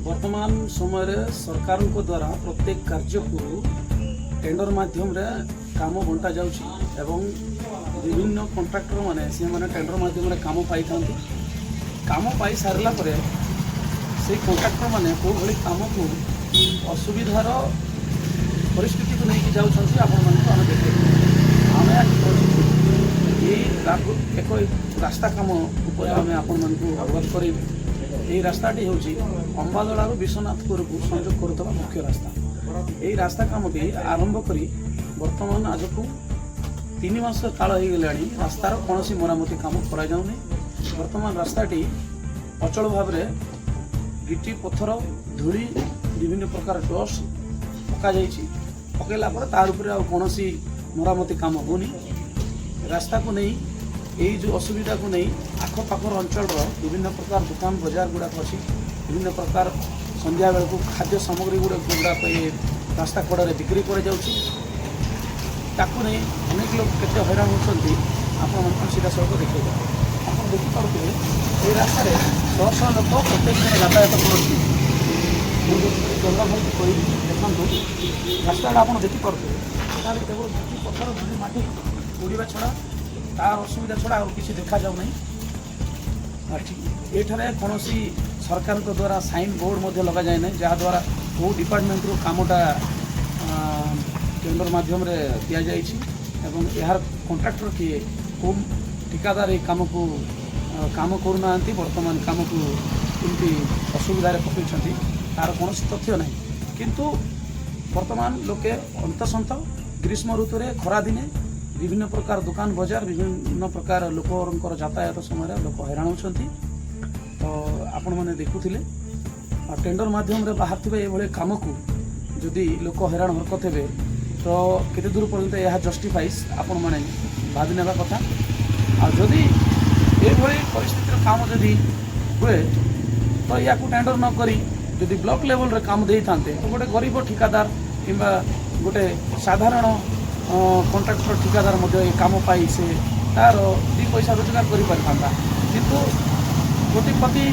वर्तमान समय सरकार द्वारा प्रत्येक कार्य को टेंडर माध्यम रे काम बंटा जाउछि एवं विभिन्न कॉन्ट्रैक्टर माने से माने टेंडर माध्यम रे काम पाई थांती। काम पाई सारला परे से कॉन्ट्रैक्टर माने को भली काम को असुविधार परिस्थिति को नहीं जाउछंती। आपण माने हम देखै हमें आज एक रास्ता काम ऊपर हमें आपण मान को अवगत करी। यही रास्ताटी हूँ अंबादड़ा विश्वनाथपुर को संयोग करुवा मुख्य रास्ता। यही रास्ता कामटी आरंभ करी वर्तमान आज को 3 मास काल हो गला रास्तार कौन मरामती काम करा जाउनी। वर्तमान रास्ताटी अचल भाव में गिटी पत्थर धूली विभिन्न प्रकार डस्ट पका पकला तार कौन मरामती काम होनी। रास्ता को नहीं यही जो असुविधा को नहीं आखपाखर अंचल विभिन्न प्रकार दुकान बजार गुड़ाक अच्छी विभिन्न प्रकार संध्या बेल को खाद्य सामग्री गुड़ाक रास्ता कड़े बिक्री कर नहीं अनेक लोग केते हैरान होती। आप सीधा सड़क देखिए आप देखिपे ये रास्तार शह शह लोक प्रत्येक दिन यातायात करती। जगह भाई कह देखु रास्ता आप देखिपे केवल पत्थर माटी उड़ा छड़ा तार असुविधा छड़ा और किसी देखा जाऊ नहीं। ये कौन सरकार द्वारा साइन बोर्ड लगा जाए ना जहाद्वारा वो डिपार्टमेंट रू कामटा टेंडर माध्यम रे दिया जाइछि एवं यार कॉन्ट्रैक्टर किए को ठिकादार ये काम को काम करूना वर्तमान काम को कमी असुविधा पकड़ तार कौन तथ्य ना। किंतु वर्तमान लोके अंतसंत ग्रीष्म ऋतु रे खरा दिने विभिन्न प्रकार दुकान बजार विभिन्न प्रकार लोकर यातायात समय लोक हैरान होती। तो आपण मैंने देखुले टेंडर माध्यम रे बाहर थे ये काम को जदि लोक हैरान हरकत हे तो केते दूर पर्यंत यह जस्टिफाइज आपण मैंने भावी नेबा कथा। आदि ये परिस्थिति काम जदि हुए तो या टेंडर न करी जदि ब्लॉक लेवल रे काम दे थांते तो गोटे गरीब ठिकादार किंबा गोटे साधारण कॉन्ट्रैक्टर ठिकादार ये काम पाई से तार 2 पैसा रोजगार कर पारिथा। किंतु कोटिपति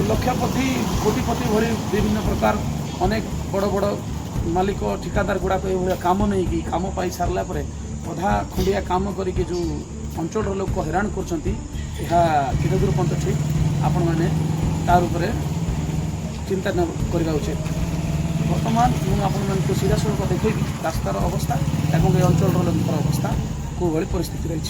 लक्षपति कोटिपति भली विभिन्न प्रकार अनेक बड़ बड़ मालिक ठिकादार गुड़ाक ये काम नहीं कि काम पाई सारला परे अधा खंडिया काम करके जो अंचल लोक हैरान कर दूर पर्यंत ठीक आपण मैंने तार उपरे चिंता न करवा उचित। वर्तमान मुझे सीधा सड़क देखी रास्तार अवस्था एवं ये अंचल लोकर अवस्था को परिस्थिति रही।